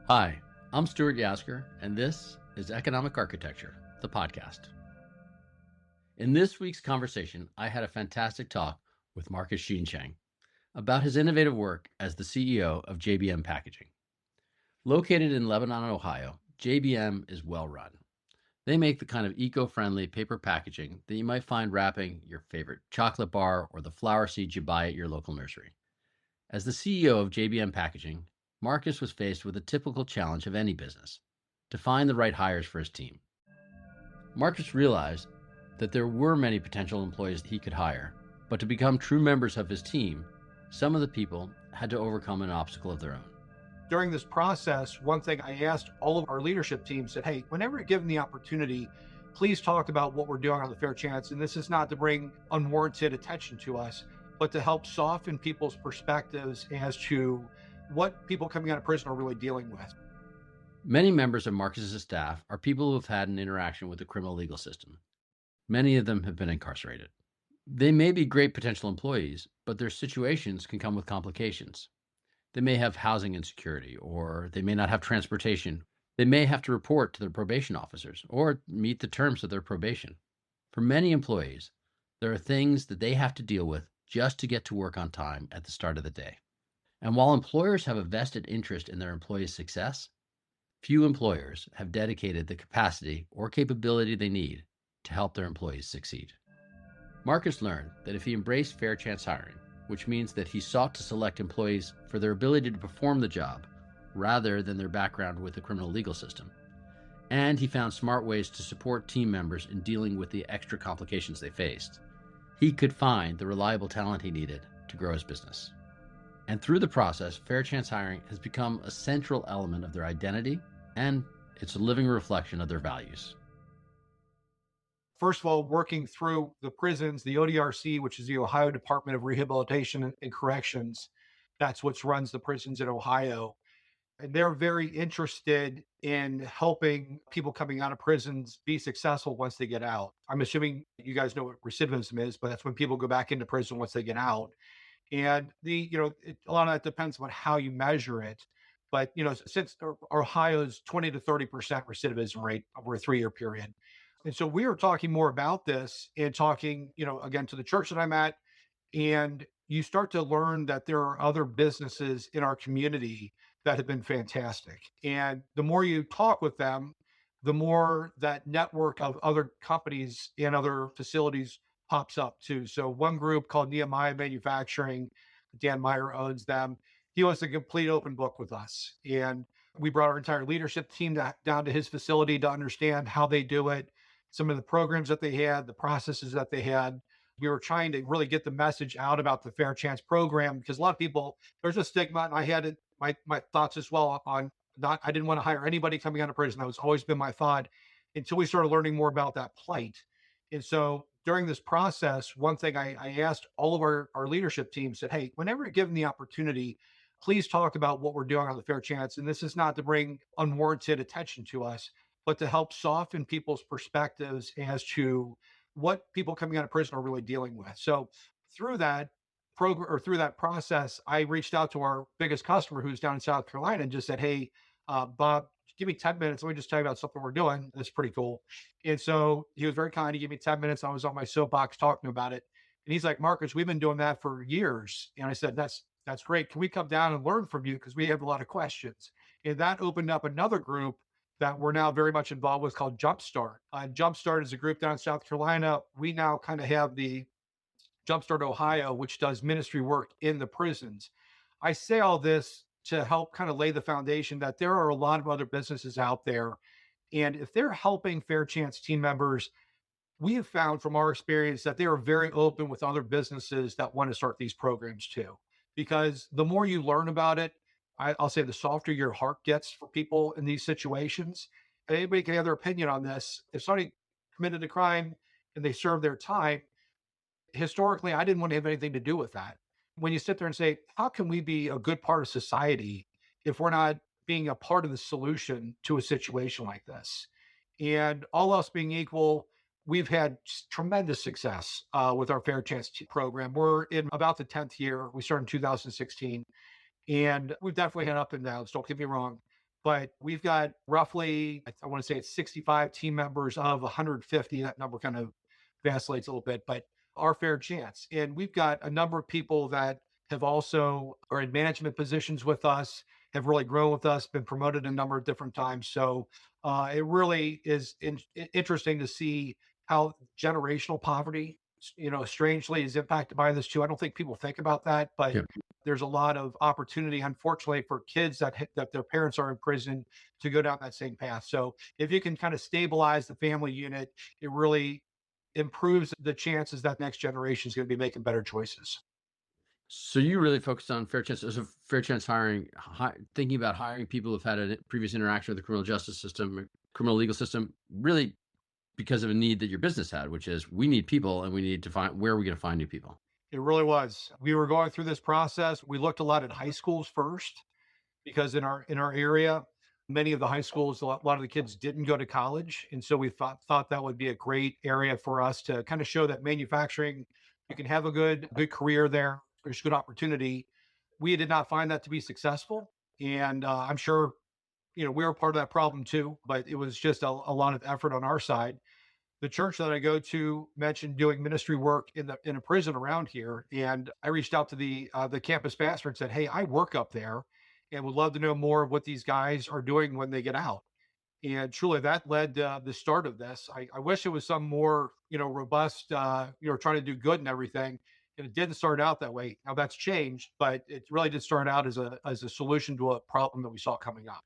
Hi, I'm Stuart Yasgur, and this is Economic Architecture, the podcast. In this week's conversation, I had a fantastic talk with Marcus Sheanshang about his innovative work as the CEO of JBM Packaging. Located in Lebanon, Ohio, JBM is well run. They make the kind of eco-friendly paper packaging that you might find wrapping your favorite chocolate bar or the flower seeds you buy at your local nursery. As the CEO of JBM Packaging, Marcus was faced with a typical challenge of any business: to find the right hires for his team. Marcus realized that there were many potential employees that he could hire, but to become true members of his team, some of the people had to overcome an obstacle of their own. During this process, one thing I asked all of our leadership team said, hey, whenever you're given the opportunity, please talk about what we're doing on the Fair Chance. And this is not to bring unwarranted attention to us, but to help soften people's perspectives as to what people coming out of prison are really dealing with. Many members of Marcus's staff are people who have had an interaction with the criminal legal system. Many of them have been incarcerated. They may be great potential employees, but their situations can come with complications. They may have housing insecurity, or they may not have transportation. They may have to report to their probation officers or meet the terms of their probation. For many employees, there are things that they have to deal with just to get to work on time at the start of the day. And while employers have a vested interest in their employees' success, few employers have dedicated the capacity or capability they need to help their employees succeed. Marcus learned that if he embraced fair chance hiring, which means that he sought to select employees for their ability to perform the job rather than their background with the criminal legal system, and he found smart ways to support team members in dealing with the extra complications they faced, he could find the reliable talent he needed to grow his business. And through the process, fair chance hiring has become a central element of their identity, and it's a living reflection of their values. First of all, working through the prisons, the ODRC, which is the Ohio Department of Rehabilitation and Corrections, that's what runs the prisons in Ohio. And they're very interested in helping people coming out of prisons be successful once they get out. I'm assuming you guys know what recidivism is, but that's when people go back into prison once they get out. And a lot of that depends on how you measure it. But, since Ohio's 20 to 30% recidivism rate over a 3-year period. And so we are talking more about this and talking, again, to the church that I'm at. And you start to learn that there are other businesses in our community that have been fantastic. And the more you talk with them, the more that network of other companies and other facilities pops up too. So one group called Nehemiah Manufacturing, Dan Meyer owns them. He was a complete open book with us. And we brought our entire leadership team down to his facility to understand how they do it, some of the programs that they had, the processes that they had. We were trying to really get the message out about the Fair Chance program, because a lot of people, there's a stigma, and I had it, my thoughts as well on I didn't want to hire anybody coming out of prison. That was always been my thought until we started learning more about that plight. And so during this process, one thing I asked all of our leadership team said, hey, whenever you're given the opportunity, please talk about what we're doing on the Fair Chance. And this is not to bring unwarranted attention to us, but to help soften people's perspectives as to what people coming out of prison are really dealing with. So through that program, or through that process, I reached out to our biggest customer who's down in South Carolina and just said, hey, Bob, give me 10 minutes. Let me just tell you about something we're doing. It's pretty cool. And so he was very kind. He gave me 10 minutes. I was on my soapbox talking about it. And he's like, Marcus, we've been doing that for years. And I said, that's great. Can we come down and learn from you? Because we have a lot of questions. And that opened up another group that we're now very much involved with called Jumpstart. Jumpstart is a group down in South Carolina. We now kind of have the Jumpstart Ohio, which does ministry work in the prisons. I say all this to help kind of lay the foundation that there are a lot of other businesses out there. And if they're helping Fair Chance team members, we have found from our experience that they are very open with other businesses that want to start these programs too. Because the more you learn about it, I'll say the softer your heart gets for people in these situations. Anybody can have their opinion on this. If somebody committed a crime and they served their time, historically, I didn't want to have anything to do with that. When you sit there and say, how can we be a good part of society if we're not being a part of the solution to a situation like this? And all else being equal, we've had tremendous success with our Fair Chance program. We're in about the 10th year. We started in 2016. And we've definitely had up and downs, don't get me wrong. but we've got roughly, I want to say it's 65 team members of 150. That number kind of vacillates a little bit, but our fair chance. And we've got a number of people that have also are in management positions with us, have really grown with us, been promoted a number of different times. So it really is interesting to see how generational poverty, strangely is impacted by this too. I don't think people think about that, but Yeah. there's a lot of opportunity, unfortunately, for kids that their parents are in prison to go down that same path. So if you can kind of stabilize the family unit, it really improves the chances that next generation is going to be making better choices. So you really focused on fair chance, so fair chance hiring, thinking about hiring people who've had a previous interaction with the criminal justice system, criminal legal system, really because of a need that your business had, which is we need people and we need to find where are we going to find new people. It really was. We were going through this process. We looked a lot at high schools first because in our area, many of the high schools, a lot of the kids didn't go to college, and so we thought that would be a great area for us to kind of show that manufacturing, you can have a good career there. There's good opportunity. We did not find that to be successful, and I'm sure we were part of that problem too. But it was just a lot of effort on our side. The church that I go to mentioned doing ministry work in a prison around here, and I reached out to the campus pastor and said, "Hey, I work up there, and would love to know more of what these guys are doing when they get out." And truly, that led to the start of this. I wish it was some more robust, trying to do good and everything. And it didn't start out that way. Now that's changed, but it really did start out as a solution to a problem that we saw coming up.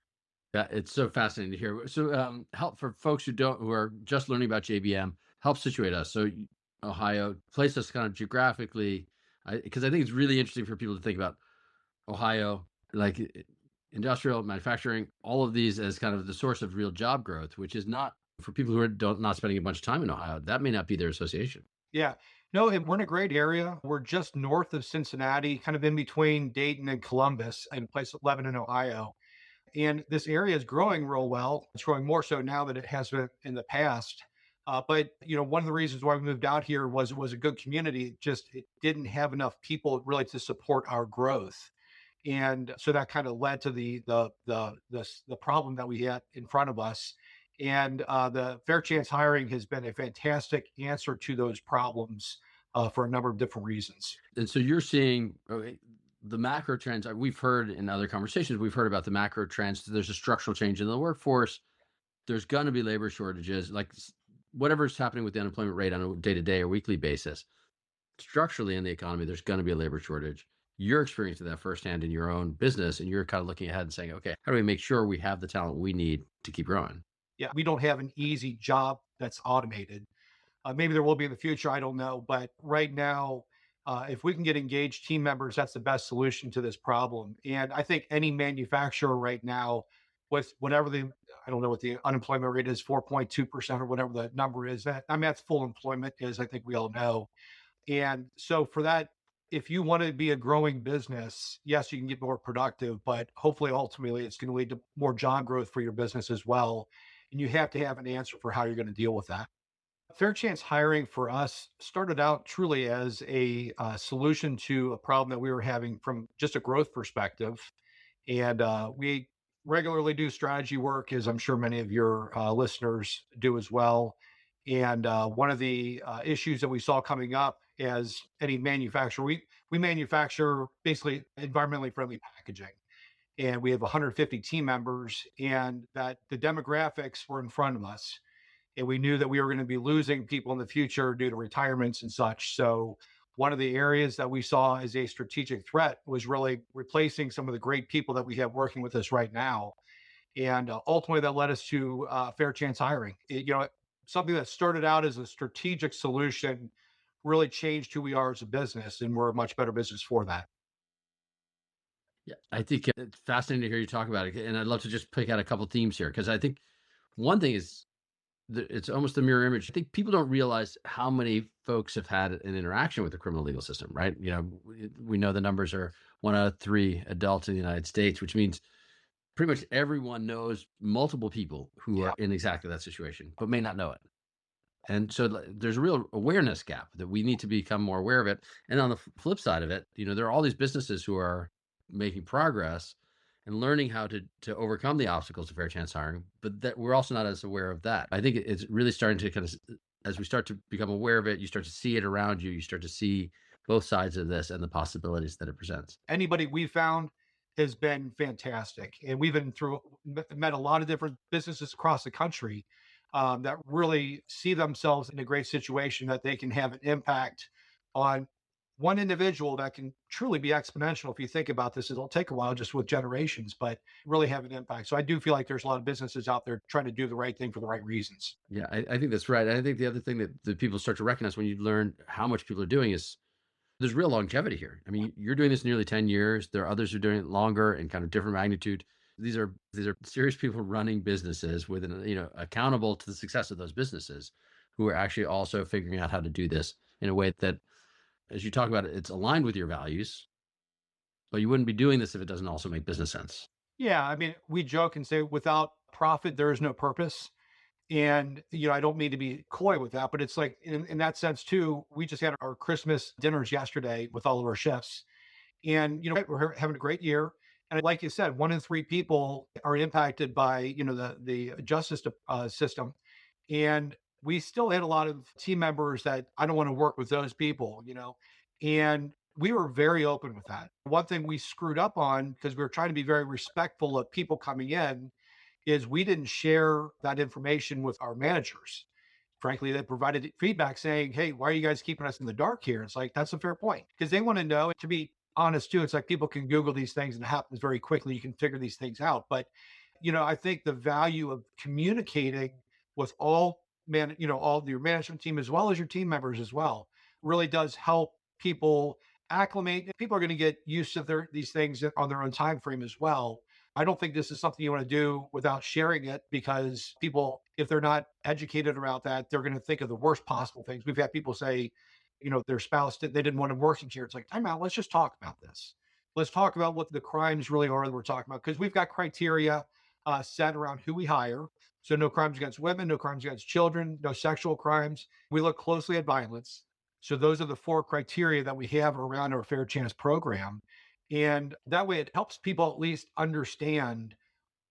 Yeah, it's so fascinating to hear. So, help for folks who are just learning about JBM. Help situate us. So, Ohio, place us kind of geographically, because I think it's really interesting for people to think about Ohio, like industrial manufacturing, all of these as kind of the source of real job growth, which is not for people who are not spending a bunch of time in Ohio. That may not be their association. Yeah. No, we're in a great area. We're just north of Cincinnati, kind of in between Dayton and Columbus, in a place like Lebanon, Ohio. And this area is growing real well. It's growing more so now than it has been in the past. But one of the reasons why we moved out here was a good community. It didn't have enough people really to support our growth, and so that kind of led to the problem that we had in front of us. And the fair chance hiring has been a fantastic answer to those problems for a number of different reasons. And so you're seeing the macro trends. We've heard in other conversations, we've heard about the macro trends. There's a structural change in the workforce. There's going to be labor shortages, like whatever's happening with the unemployment rate on a day-to-day or weekly basis. Structurally in the economy, there's going to be a labor shortage. You're experiencing that firsthand in your own business, and you're kind of looking ahead and saying, okay, how do we make sure we have the talent we need to keep growing? Yeah, we don't have an easy job that's automated. Maybe there will be in the future. I don't know. But right now, if we can get engaged team members, that's the best solution to this problem. And I think any manufacturer right now, with whatever I don't know what the unemployment rate is, 4.2% or whatever the number is, that's full employment, as I think we all know. And so for that, if you want to be a growing business, yes, you can get more productive, but hopefully ultimately it's going to lead to more job growth for your business as well. And you have to have an answer for how you're going to deal with that. Fair chance hiring for us started out truly as a solution to a problem that we were having from just a growth perspective. And we regularly do strategy work, as I'm sure many of your listeners do as well. And one of the issues that we saw coming up as any manufacturer, we manufacture basically environmentally friendly packaging, and we have 150 team members, and that the demographics were in front of us, and we knew that we were going to be losing people in the future due to retirements and such. So one of the areas that we saw as a strategic threat was really replacing some of the great people that we have working with us right now. And ultimately, that led us to fair chance hiring. Something that started out as a strategic solution really changed who we are as a business, and we're a much better business for that. Yeah, I think it's fascinating to hear you talk about it. And I'd love to just pick out a couple themes here, because I think one thing is it's almost a mirror image. I think people don't realize how many folks have had an interaction with the criminal legal system, right? We know the numbers are 1 out of 3 adults in the United States, which means pretty much everyone knows multiple people who Yeah. are in exactly that situation, but may not know it. And so there's a real awareness gap that we need to become more aware of it. And on the flip side of it, there are all these businesses who are making progress, and learning how to overcome the obstacles of fair chance hiring, but that we're also not as aware of that. I think it's really starting to kind of, as we start to become aware of it, you start to see it around you. You start to see both sides of this and the possibilities that it presents. Anybody we found has been fantastic. And we've been through, met a lot of different businesses across the country that really see themselves in a great situation that they can have an impact on one individual that can truly be exponential. If you think about this, it'll take a while just with generations, but really have an impact. So I do feel like there's a lot of businesses out there trying to do the right thing for the right reasons. Yeah, I think that's right. And I think the other thing that people start to recognize when you learn how much people are doing is there's real longevity here. I mean, you're doing this nearly 10 years. There are others who are doing it longer and kind of different magnitude. These are serious people running businesses with an, accountable to the success of those businesses who are actually also figuring out how to do this in a way that, as you talk about it, it's aligned with your values, but you wouldn't be doing this if it doesn't also make business sense. Yeah. I mean, we joke and say without profit, there is no purpose. And, I don't mean to be coy with that, but it's like in that sense too, we just had our Christmas dinners yesterday with all of our chefs. And, we're having a great year. And like you said, 1 in 3 people are impacted by, the justice system. And we still had a lot of team members that I don't want to work with those people. And we were very open with that. One thing we screwed up on because we were trying to be very respectful of people coming in is we didn't share that information with our managers. Frankly, they provided feedback saying, "Hey, why are you guys keeping us in the dark here?" It's like, that's a fair point because they want to know. To be honest, too, it's like people can Google these things and it happens very quickly. You can figure these things out. But, I think the value of communicating with all your management team as well as your team members as well really does help people acclimate. People are going to get used to these things on their own time frame as well. I don't think this is something you want to do without sharing it because people, if they're not educated about that, they're going to think of the worst possible things. We've had people say, their spouse they didn't want them working here. It's like, time out. Let's just talk about this. Let's talk about what the crimes really are that we're talking about because we've got criteria set around who we hire. So no crimes against women, no crimes against children, no sexual crimes. We look closely at violence. So those are the 4 criteria that we have around our Fair Chance program. And that way it helps people at least understand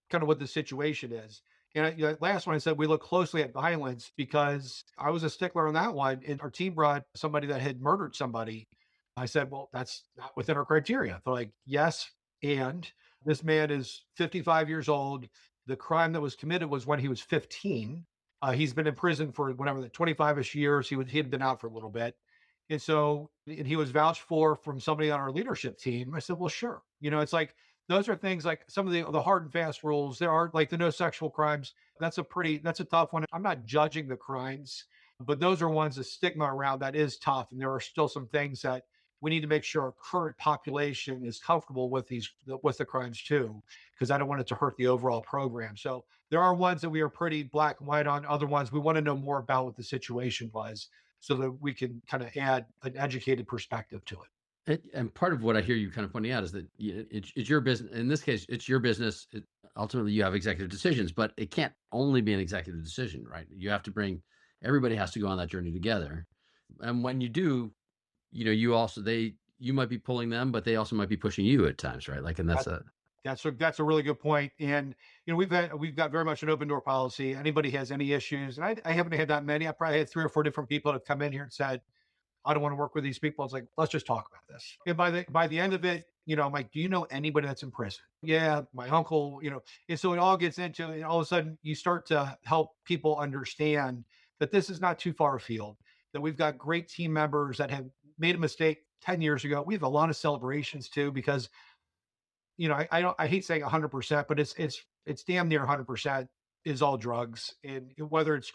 kind of what the situation is. And last one I said we look closely at violence because I was a stickler on that one. And our team brought somebody that had murdered somebody. I said, well, that's not within our criteria. They're like, yes. And this man is 55 years old. The crime that was committed was when he was 15. He's been in prison for whatever the 25ish years. He had been out for a little bit. And he was vouched for from somebody on our leadership team. I said, well, sure. It's like those are things like some of the hard and fast rules. There are like the no sexual crimes. That's a tough one. I'm not judging the crimes, but those are ones the stigma around that is tough. And there are still some things that we need to make sure our current population is comfortable with with the crimes too, because I don't want it to hurt the overall program. So there are ones that we are pretty black and white on. Other ones we want to know more about what the situation was so that we can kind of add an educated perspective to it. And part of what I hear you kind of pointing out is that it's your business. In this case, it's your business. Ultimately, you have executive decisions, but it can't only be an executive decision, right? You have to bring everybody has to go on that journey together. And when you do, you also you might be pulling them, but they also might be pushing you at times, right? Like, and That, that's a really good point. And we've got very much an open door policy. Anybody has any issues, and I haven't had that many. I probably had 3 or 4 different people that have come in here and said, I don't want to work with these people. It's like, let's just talk about this. And by the end of it, I'm like, do you know anybody that's in prison? Yeah, my uncle. And so it all gets into, and all of a sudden you start to help people understand that this is not too far afield, that we've got great team members that have made a mistake 10 years ago. We have a lot of celebrations too, because I hate saying 100%, but it's damn near 100% is all drugs, and whether it's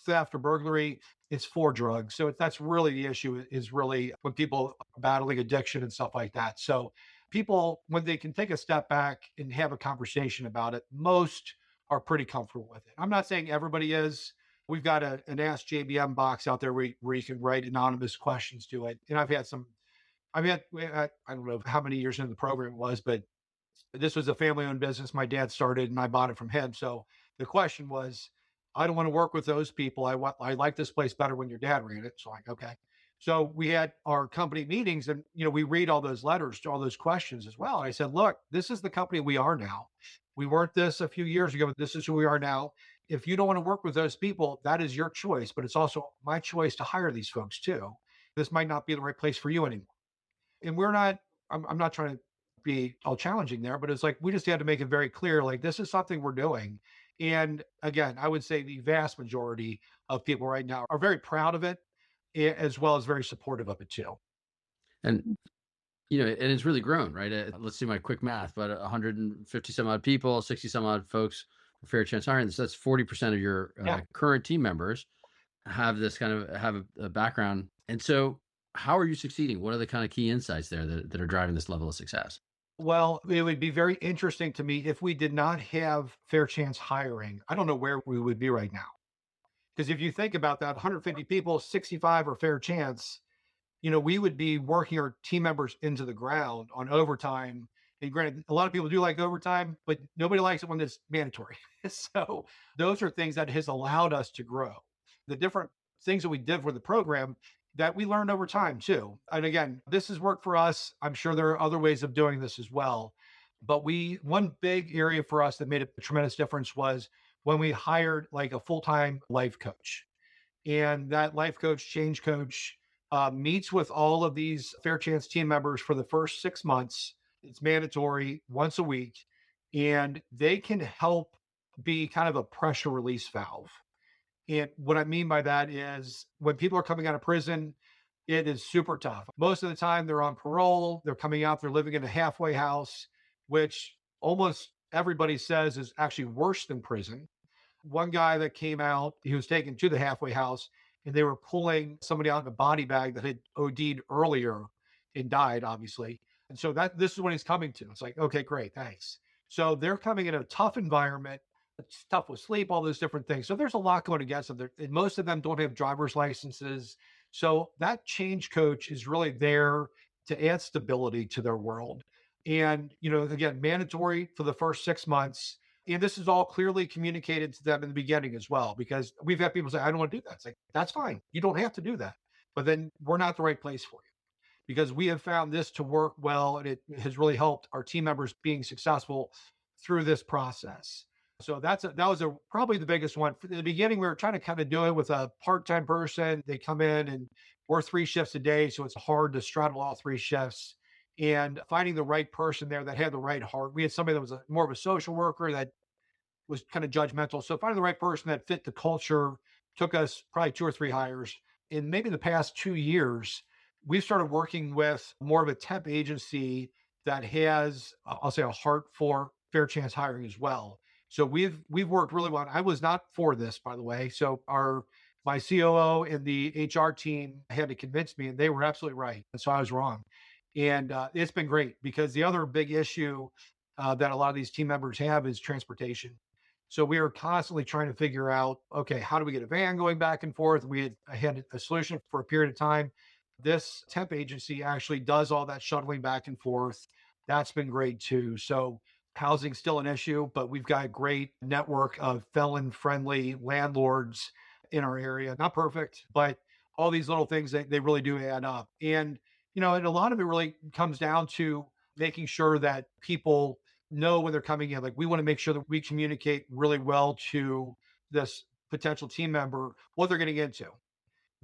theft or burglary, it's for drugs. So that's really the issue is really when people are battling addiction and stuff like that. So people, when they can take a step back and have a conversation about it, most are pretty comfortable with it. I'm not saying everybody is. We've got an Ask JBM box out there where you can write anonymous questions to it. And I don't know how many years into the program it was, but this was a family owned business my dad started and I bought it from him. So the question was, I don't want to work with those people. I like this place better when your dad ran it. So like, okay. So we had our company meetings and, we read all those letters to all those questions as well. And I said, look, this is the company we are now. We weren't this a few years ago, but this is who we are now. If you don't want to work with those people, that is your choice, but it's also my choice to hire these folks too. This might not be the right place for you anymore. And we're not, I'm not trying to be all challenging there, but it's like we just had to make it very clear like this is something we're doing. And again, I would say the vast majority of people right now are very proud of it, as well as very supportive of it too. And and it's really grown, right? Let's do my quick math, but 150 some odd people, 60 some odd folks for Fair Chance Hiring. So that's 40% of your Yeah. current team members have this kind of have a background. And so, how are you succeeding? What are the kind of key insights there that are driving this level of success? Well, it would be very interesting to me if we did not have Fair Chance Hiring. I don't know where we would be right now. Because if you think about that, 150 people, 65 are Fair Chance, we would be working our team members into the ground on overtime. And granted, a lot of people do like overtime, but nobody likes it when it's mandatory. So those are things that has allowed us to grow. The different things that we did for the program that we learned over time too. And again, this has worked for us. I'm sure there are other ways of doing this as well. But one big area for us that made a tremendous difference was when we hired like a full-time life coach, and that life coach, change coach, meets with all of these Fair Chance team members for the first 6 months. It's mandatory once a week, and they can help be kind of a pressure release valve. And what I mean by that is when people are coming out of prison, it is super tough. Most of the time, they're on parole, they're coming out, they're living in a halfway house, which almost everybody says is actually worse than prison. One guy that came out, he was taken to the halfway house and they were pulling somebody out in a body bag that had OD'd earlier and died, obviously. And so this is what he's coming to. It's like, okay, great, thanks. So they're coming in a tough environment. It's tough with sleep, all those different things. So there's a lot going against them. And most of them don't have driver's licenses. So that change coach is really there to add stability to their world. And, again, mandatory for the first 6 months, and this is all clearly communicated to them in the beginning as well, because we've had people say, I don't want to do that. It's like, that's fine. You don't have to do that. But then we're not the right place for you because we have found this to work well. And it has really helped our team members being successful through this process. So that was probably the biggest one. In the beginning, we were trying to kind of do it with a part-time person. They come in and we're 3 shifts a day. So it's hard to straddle all 3 shifts and finding the right person there that had the right heart. We had somebody that was more of a social worker that was kind of judgmental. So finding the right person that fit the culture took us probably 2 or 3 hires. In maybe the past 2 years, we've started working with more of a temp agency that has, I'll say, a heart for Fair Chance Hiring as well. So we've worked really well. I was not for this, by the way. So my COO and the HR team had to convince me, and they were absolutely right. And so I was wrong. And it's been great because the other big issue that a lot of these team members have is transportation. So we were constantly trying to figure out, okay, how do we get a van going back and forth? I had a solution for a period of time. This temp agency actually does all that shuttling back and forth. That's been great too. So housing's still an issue, but we've got a great network of felon friendly landlords in our area. Not perfect, but all these little things, they really do add up. And a lot of it really comes down to making sure that people know when they're coming in. Like we want to make sure that we communicate really well to this potential team member what they're getting into.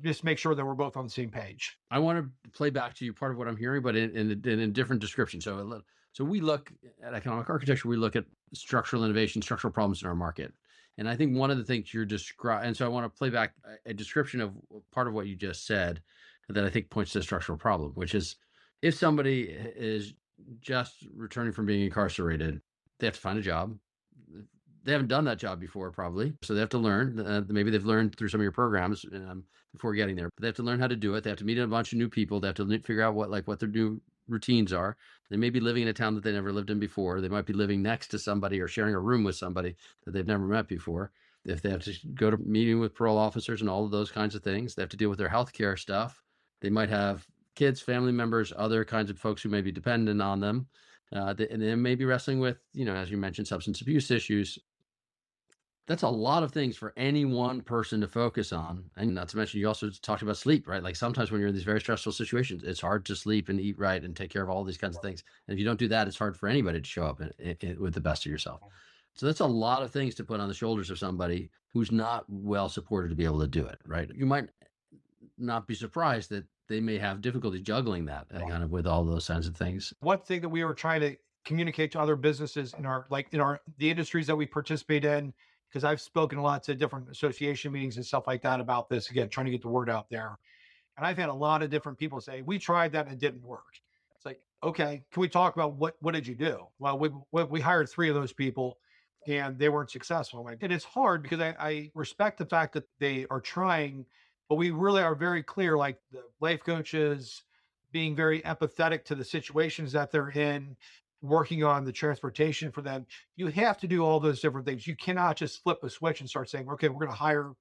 Just make sure that we're both on the same page. I want to play back to you part of what I'm hearing, but in a different description. So we look at economic architecture, we look at structural innovation, structural problems in our market. And I think one of the things you're describing, and so I want to play back a description of part of what you just said that I think points to a structural problem, which is if somebody is just returning from being incarcerated, they have to find a job. They haven't done that job before, probably. So they have to learn. Maybe they've learned through some of your programs before getting there. But they have to learn how to do it. They have to meet a bunch of new people. They have to figure out what their new routines are. They may be living in a town that they never lived in before. They might be living next to somebody or sharing a room with somebody that they've never met before. If they have to go to meeting with parole officers and all of those kinds of things, they have to deal with their healthcare stuff. They might have kids, family members, other kinds of folks who may be dependent on them. And they may be wrestling with, as you mentioned, substance abuse issues. That's a lot of things for any one person to focus on. And not to mention, you also talked about sleep, right? Like sometimes when you're in these very stressful situations, it's hard to sleep and eat right and take care of all these kinds of things. And if you don't do that, it's hard for anybody to show up with the best of yourself. So that's a lot of things to put on the shoulders of somebody who's not well supported to be able to do it, right? You might not be surprised that they may have difficulty juggling that kind of with all those kinds of things. One thing that we were trying to communicate to other businesses in our the industries that we participate in, because I've spoken a lot to different association meetings and stuff like that about this, again, trying to get the word out there. And I've had a lot of different people say, "We tried that and it didn't work." It's like, okay, can we talk about what did you do? Well, we hired three of those people, and they weren't successful. Like, and it's hard because I respect the fact that they are trying, but we really are very clear. Like the life coaches being very empathetic to the situations that they're in, working on the transportation for them. You have to do all those different things. You cannot just flip a switch and start saying, "Okay, we're going to hire."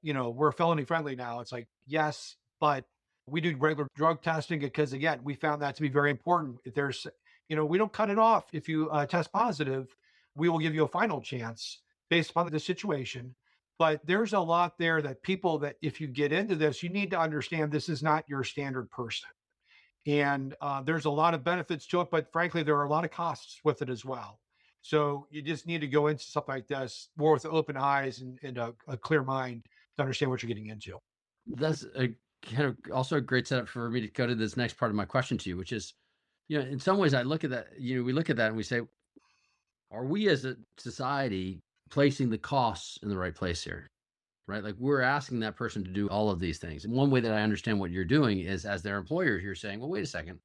We're felony friendly now. It's like, yes, but we do regular drug testing because, again, we found that to be very important. If there's, we don't cut it off. If you test positive, we will give you a final chance based upon the situation. But there's a lot there that people that if you get into this, you need to understand this is not your standard person. And there's a lot of benefits to it, but frankly, there are a lot of costs with it as well. So you just need to go into something like this more with open eyes and a clear mind to understand what you're getting into. That's a kind of also a great setup for me to go to this next part of my question to you, which is, in some ways I look at that, we look at that and we say, are we as a society placing the costs in the right place here? Right? Like we're asking that person to do all of these things. And one way that I understand what you're doing is as their employer, you're saying, well, wait a second,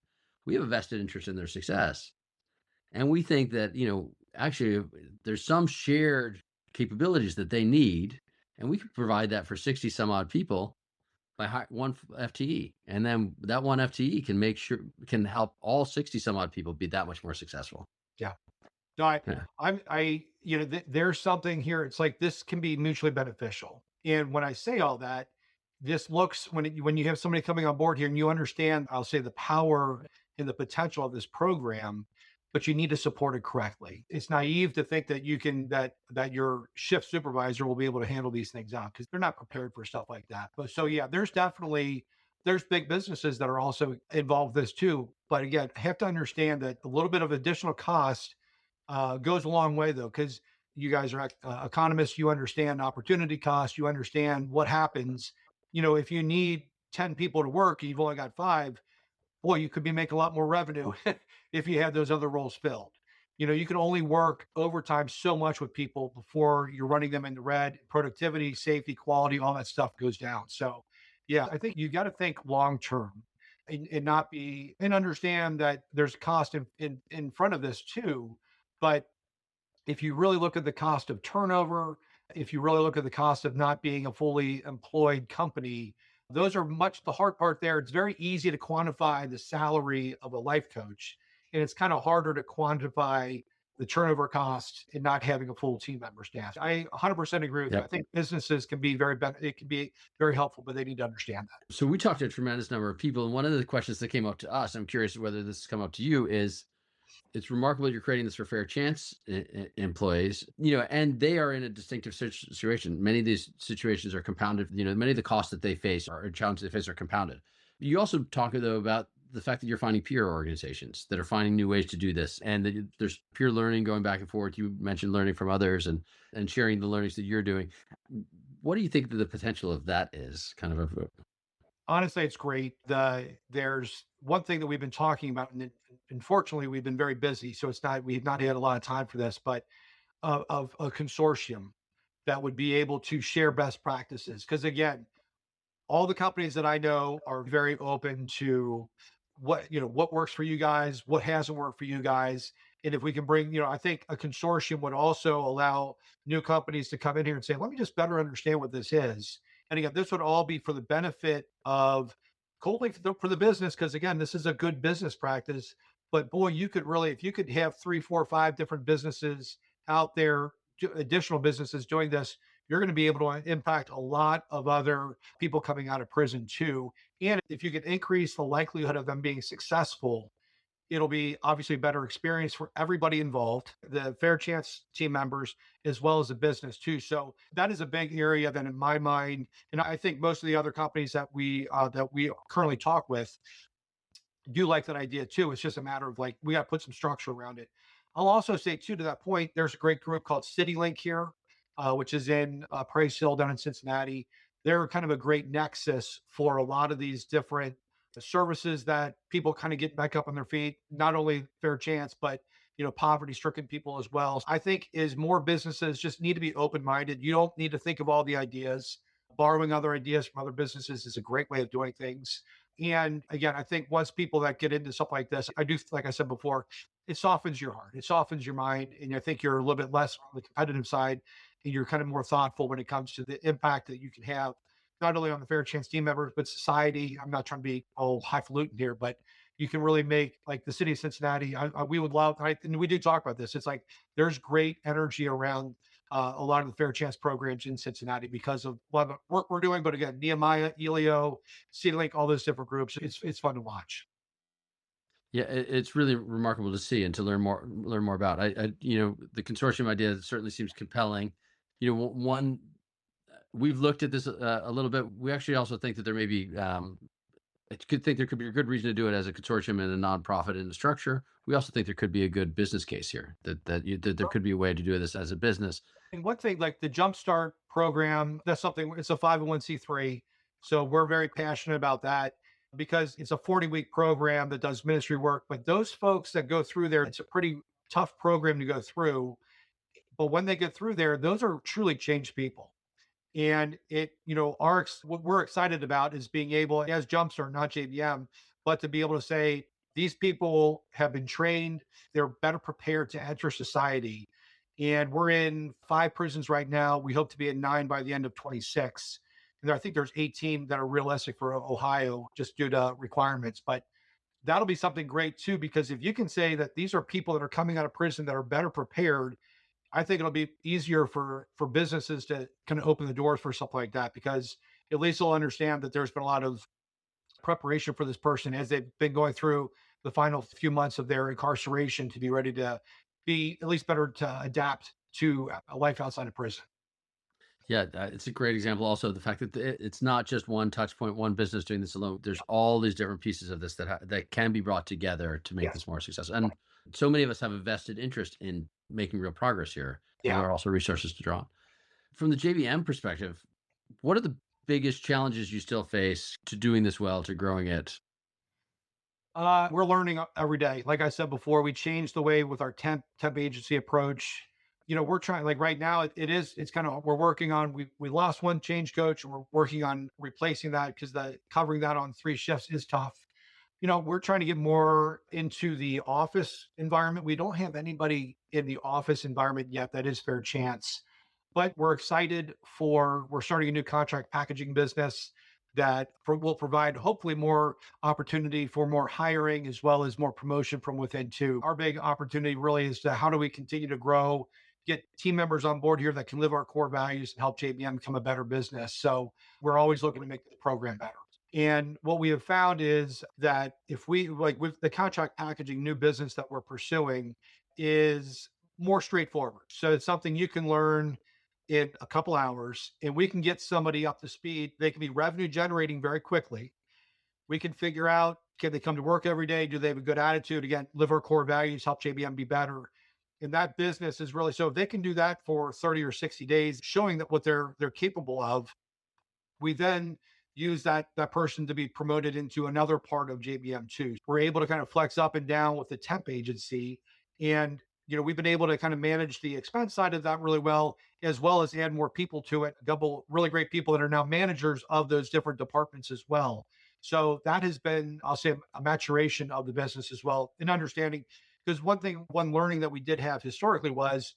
we have a vested interest in their success. And we think that, actually there's some shared capabilities that they need. And we could provide that for 60 some odd people by one FTE. And then that one FTE can help all 60 some odd people be that much more successful. Yeah. No, Yeah. there's something here. It's like this can be mutually beneficial. And when I say all that, this looks when you have somebody coming on board here and you understand, I'll say the power and the potential of this program, but you need to support it correctly. It's naive to think that you can that your shift supervisor will be able to handle these things out because they're not prepared for stuff like that. But so yeah, there's big businesses that are also involved with this too. But again, have to understand that a little bit of additional cost goes a long way though, because you guys are economists. You understand opportunity cost. You understand what happens. If you need 10 people to work, you've only got five. Boy, you could be making a lot more revenue if you had those other roles filled. You can only work overtime so much with people before you're running them in the red. Productivity, safety, quality, all that stuff goes down. So, yeah, I think you got to think long term and not be and understand that there's cost in front of this too. But if you really look at the cost of turnover, if you really look at the cost of not being a fully employed company, those are much the hard part there. It's very easy to quantify the salary of a life coach, and it's kind of harder to quantify the turnover cost in not having a full team member staff. I 100% agree with you. I Yep. think businesses can be it can be very helpful, but they need to understand that. So we talked to a tremendous number of people. And one of the questions that came up to us, I'm curious whether this has come up to you, is it's remarkable you're creating this for fair chance employees, and they are in a distinctive situation. Many of these situations are compounded, many of the costs that they face or challenges they face are compounded. You also talk though about the fact that you're finding peer organizations that are finding new ways to do this and that there's peer learning going back and forth. You mentioned learning from others and sharing the learnings that you're doing. What do you think that the potential of that is kind of Honestly, it's great. There's one thing that we've been talking about, and unfortunately, we've been very busy, so we've not had a lot of time for this, but of a consortium that would be able to share best practices. Because again, all the companies that I know are very open to what works for you guys, what hasn't worked for you guys. And if we can bring, I think a consortium would also allow new companies to come in here and say, let me just better understand what this is. And again, this would all be for the benefit of coldly for the business, because again, this is a good business practice. But boy, you could really, if you could have three, four, five different businesses out there, additional businesses doing this, you're going to be able to impact a lot of other people coming out of prison too. And if you can increase the likelihood of them being successful, It'll be obviously a better experience for everybody involved, the Fair Chance team members, as well as the business too. So that is a big area that, in my mind, and I think most of the other companies that we currently talk with do like that idea too. It's just a matter of like we got to put some structure around it. I'll also say too to that point, there's a great group called CityLink here, which is in Price Hill down in Cincinnati. They're kind of a great nexus for a lot of these different services that people kind of get back up on their feet. Not only Fair Chance, but poverty-stricken people as well. I think is more businesses just need to be open-minded. You don't need to think of all the ideas. Borrowing other ideas from other businesses is a great way of doing things. And again, I think once people that get into stuff like this, I do, like I said before, it softens your heart, it softens your mind. And I think you're a little bit less on the competitive side and you're kind of more thoughtful when it comes to the impact that you can have, not only on the Fair Chance team members, but society. I'm not trying to be all highfalutin here, but you can really make like the city of Cincinnati. We would love, and we do talk about this. It's like there's great energy around a lot of the Fair Chance programs in Cincinnati because of what work we're doing. But again, Nehemiah, Elio, C-Link, all those different groups. It's fun to watch. Yeah, it's really remarkable to see and to learn more about. The consortium idea certainly seems compelling. One we've looked at this a little bit. We actually also think that there may be I could think there could be a good reason to do it as a consortium and a nonprofit in the structure. We also think there could be a good business case here that there could be a way to do this as a business. And one thing like the Jumpstart program, that's something, it's a 501c3. So we're very passionate about that because it's a 40-week program that does ministry work. But those folks that go through there, it's a pretty tough program to go through. But when they get through there, those are truly changed people. And what we're excited about is being able, as Jumpstart, not JBM, but to be able to say these people have been trained, they're better prepared to enter society. And we're in 5 prisons right now. We hope to be at 9 by the end of 26. And I think there's 18 that are realistic for Ohio just due to requirements. But that'll be something great too, because if you can say that these are people that are coming out of prison that are better prepared, I think it'll be easier for businesses to kind of open the doors for something like that because at least they'll understand that there's been a lot of preparation for this person as they've been going through the final few months of their incarceration to be ready to be at least better to adapt to a life outside of prison. Yeah, it's a great example. Also, the fact that it's not just one touch point, one business doing this alone. There's all these different pieces of this that can be brought together to make Yes. this more successful. And so many of us have a vested interest in making real progress here, and Yeah. there are also resources to draw on. From the JBM perspective, what are the biggest challenges you still face to doing this well, to growing it? We're learning every day. Like I said before, we changed the way with our temp agency approach. We're trying like right now. It's kind of we're working on. We lost one change coach, and we're working on replacing that because the covering that on 3 shifts is tough. We're trying to get more into the office environment. We don't have anybody in the office environment yet that is Fair Chance, but we're excited we're starting a new contract packaging business that will provide hopefully more opportunity for more hiring as well as more promotion from within too. Our big opportunity really is to how do we continue to grow, get team members on board here that can live our core values and help JBM become a better business. So we're always looking to make the program better. And what we have found is that if we like with the contract packaging new business that we're pursuing is more straightforward. So it's something you can learn in a couple hours and we can get somebody up to speed. They can be revenue generating very quickly. We can figure out can they come to work every day? Do they have a good attitude? Again, live our core values, help JBM be better. And that business is really so if they can do that for 30 or 60 days, showing that what they're capable of, we then use that person to be promoted into another part of JBM2. We're able to kind of flex up and down with the temp agency. And, we've been able to kind of manage the expense side of that really well as add more people to it, a couple really great people that are now managers of those different departments as well. So that has been, I'll say, a maturation of the business as well, and understanding. Because one learning that we did have historically was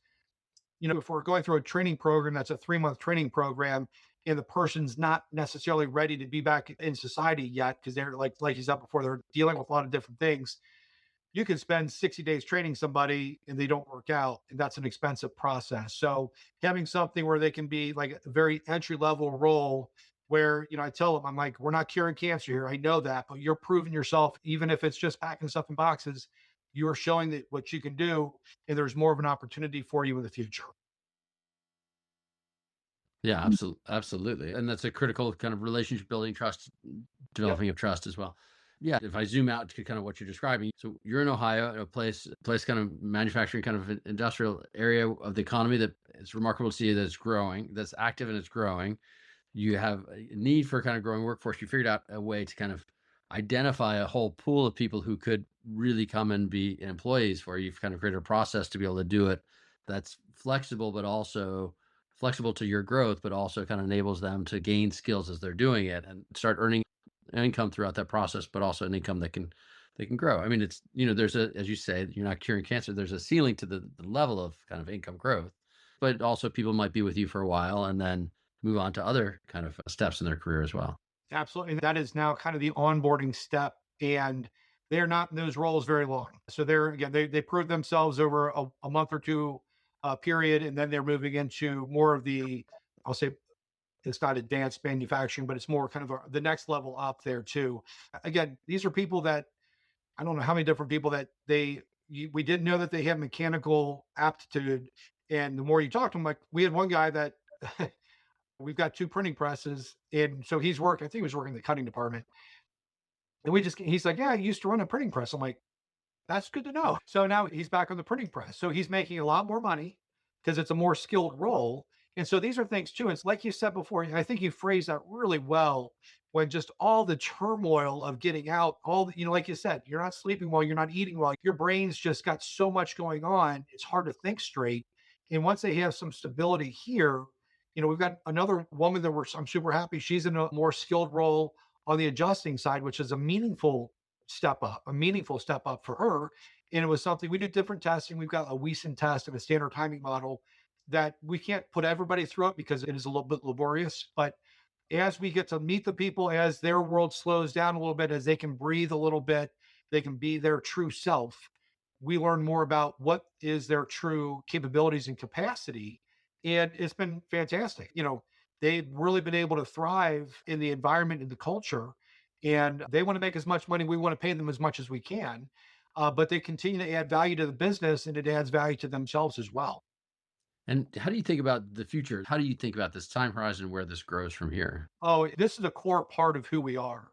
if we're going through a training program that's a 3-month training program and the person's not necessarily ready to be back in society yet, because they're like you said before, they're dealing with a lot of different things. You can spend 60 days training somebody and they don't work out, and that's an expensive process. So having something where they can be like a very entry level role where, I tell them, I'm like, we're not curing cancer here. I know that, but you're proving yourself, even if it's just packing stuff in boxes, you are showing that what you can do, and there's more of an opportunity for you in the future. Yeah, absolutely. And that's a critical kind of relationship building, trust, Yep. developing of trust as well. Yeah, if I zoom out to kind of what you're describing, so you're in Ohio, a place kind of manufacturing, kind of an industrial area of the economy that it's remarkable to see that it's growing, that's active and it's growing. You have a need for kind of growing workforce. You figured out a way to kind of identify a whole pool of people who could really come and be employees for you. You've kind of created a process to be able to do it that's flexible, but also flexible to your growth, but also kind of enables them to gain skills as they're doing it and start earning income throughout that process, but also an income that can they can grow. I mean, it's there's a, as you say, you're not curing cancer. There's a ceiling to the level of kind of income growth, but also people might be with you for a while and then move on to other kind of steps in their career as well. Absolutely. That is now kind of the onboarding step. And they're not in those roles very long. So they're, again, they prove themselves over a month or two period. And then they're moving into more of the, I'll say, it's not advanced manufacturing, but it's more kind of the next level up there too. Again, these are people that I don't know how many different people that we didn't know that they had mechanical aptitude. And the more you talk to them, like we had one guy that we've got two printing presses. And so I think he was working in the cutting department. And he's like, yeah, I used to run a printing press. I'm like, that's good to know. So now he's back on the printing press. So he's making a lot more money because it's a more skilled role. And so these are things too. It's like you said before, I think you phrased that really well when just all the turmoil of getting out, like you said, you're not sleeping well, you're not eating well, your brain's just got so much going on. It's hard to think straight. And once they have some stability here, we've got another woman I'm super happy. She's in a more skilled role on the adjusting side, which is a meaningful step up for her. And it was something we did different testing. We've got a Wiesen test of a standard timing model that we can't put everybody through it because it is a little bit laborious. But as we get to meet the people, as their world slows down a little bit, as they can breathe a little bit, they can be their true self. We learn more about what is their true capabilities and capacity. And it's been fantastic. They've really been able to thrive in the environment and the culture. And they want to make as much money. We want to pay them as much as we can. But they continue to add value to the business and it adds value to themselves as well. And how do you think about the future? How do you think about this time horizon where this grows from here? Oh, this is a core part of who we are.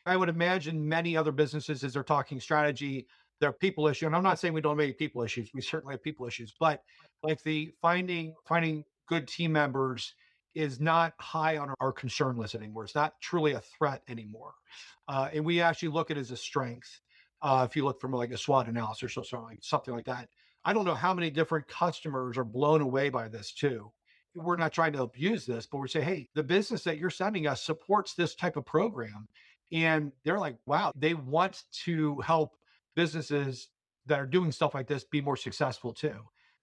I would imagine many other businesses, as they're talking strategy, their people issue. And I'm not saying we don't have any people issues. We certainly have people issues, but like the finding good team members is not high on our concern list anymore. It's not truly a threat anymore. And we actually look at it as a strength. If you look from like a SWOT analysis or something like that. I don't know how many different customers are blown away by this too. We're not trying to abuse this, but we're saying, hey, the business that you're sending us supports this type of program. And they're like, wow, they want to help businesses that are doing stuff like this be more successful too.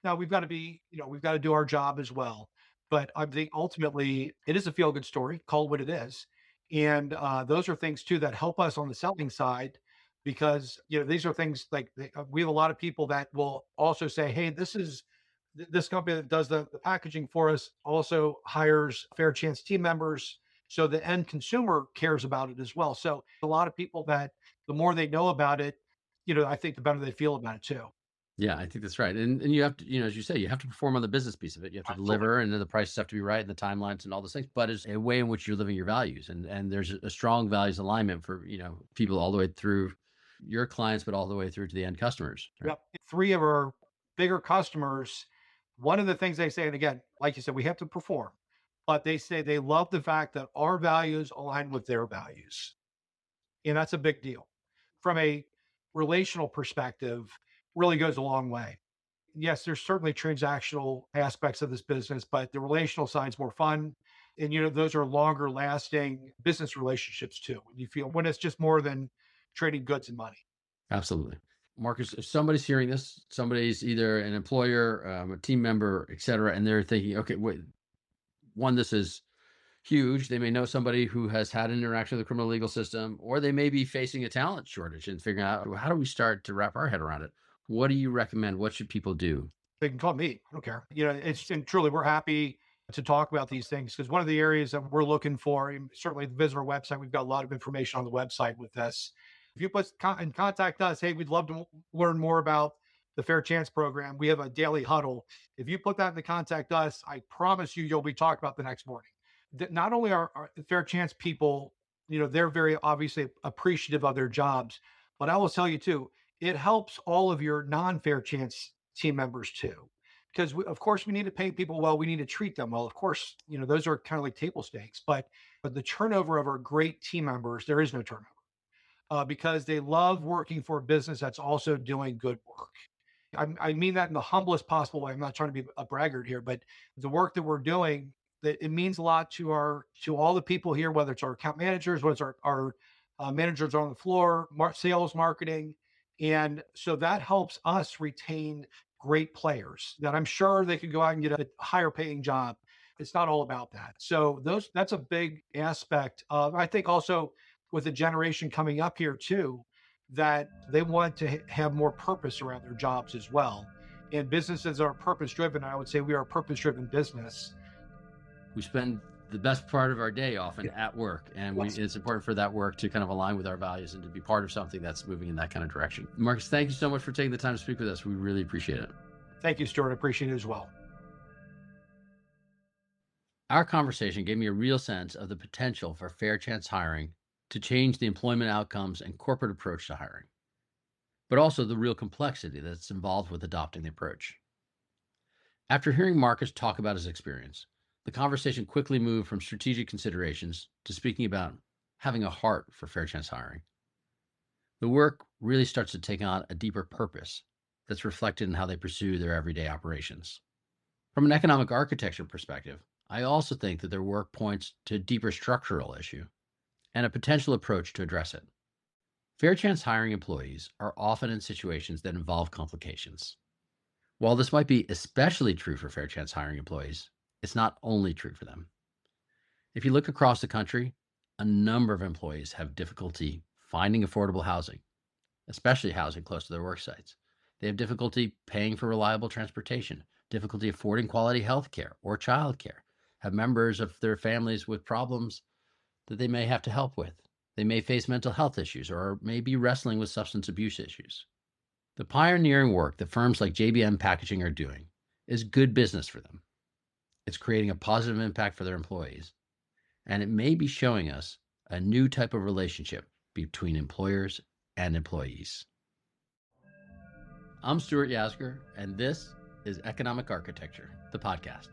Now we've got to do our job as well. But I think ultimately it is a feel good story, call it what it is. And those are things too that help us on the selling side because, these are things like we have a lot of people that will also say, hey, this company that does the packaging for us also hires fair chance team members. So the end consumer cares about it as well. So a lot of people that the more they know about it, I think the better they feel about it too. Yeah, I think that's right. And you have to, as you say, you have to perform on the business piece of it. You have to Absolutely. deliver, and then the prices have to be right, and the timelines and all those things. But it's a way in which you're living your values, and there's a strong values alignment for people all the way through your clients, but all the way through to the end customers. Right. Yep. Three of our bigger customers, one of the things they say, and again, like you said, we have to perform, but they say they love the fact that our values align with their values. And that's a big deal. From a relational perspective, really goes a long way. Yes, there's certainly transactional aspects of this business, but the relational side's more fun. And those are longer lasting business relationships too. When you feel when it's just more than trading goods and money. Absolutely. Marcus, if somebody's hearing this, somebody's either an employer, a team member, et cetera, and they're thinking, okay, wait, one, this is huge. They may know somebody who has had an interaction with the criminal legal system, or they may be facing a talent shortage and figuring out, well, how do we start to wrap our head around it? What do you recommend? What should people do? They can call me. I don't care. It's and truly we're happy to talk about these things, because one of the areas that we're looking for, and certainly visit our website, we've got a lot of information on the website with this. If you put and contact us, hey, we'd love to learn more about the Fair Chance program. We have a daily huddle. If you put that in the contact us, I promise you, you'll be talked about the next morning. Not only are Fair Chance people, they're very obviously appreciative of their jobs, but I will tell you too, it helps all of your non-Fair Chance team members too, because of course we need to pay people well, we need to treat them well. Of course, those are kind of like table stakes, but the turnover of our great team members, there is no turnover, because they love working for a business that's also doing good work. I mean that in the humblest possible way. I'm not trying to be a braggart here, but the work that we're doing, that it means a lot to all the people here, whether it's our account managers, whether it's our managers on the floor, sales, marketing, and so that helps us retain great players that I'm sure they could go out and get a higher paying job. It's not all about that. So that's a big aspect of, I think, also with the generation coming up here too, that they want to have more purpose around their jobs as well. And businesses are purpose driven. I would say we are a purpose driven business. We spend the best part of our day often at work, and Yes. it's important for that work to kind of align with our values and to be part of something that's moving in that kind of direction. Marcus, thank you so much for taking the time to speak with us. We really appreciate it. Thank you, Stuart. I appreciate it as well. Our conversation gave me a real sense of the potential for Fair Chance hiring to change the employment outcomes and corporate approach to hiring, but also the real complexity that's involved with adopting the approach. After hearing Marcus talk about his experience, the conversation quickly moved from strategic considerations to speaking about having a heart for Fair Chance hiring. The work really starts to take on a deeper purpose that's reflected in how they pursue their everyday operations. From an economic architecture perspective, I also think that their work points to a deeper structural issue and a potential approach to address it. Fair Chance hiring employees are often in situations that involve complications. While this might be especially true for Fair Chance hiring employees, it's not only true for them. If you look across the country, a number of employees have difficulty finding affordable housing, especially housing close to their work sites. They have difficulty paying for reliable transportation, difficulty affording quality health care or child care, have members of their families with problems that they may have to help with. They may face mental health issues or may be wrestling with substance abuse issues. The pioneering work that firms like JBM Packaging are doing is good business for them. It's creating a positive impact for their employees, and it may be showing us a new type of relationship between employers and employees. I'm Stuart Yasgur, and this is Economic Architecture, the podcast.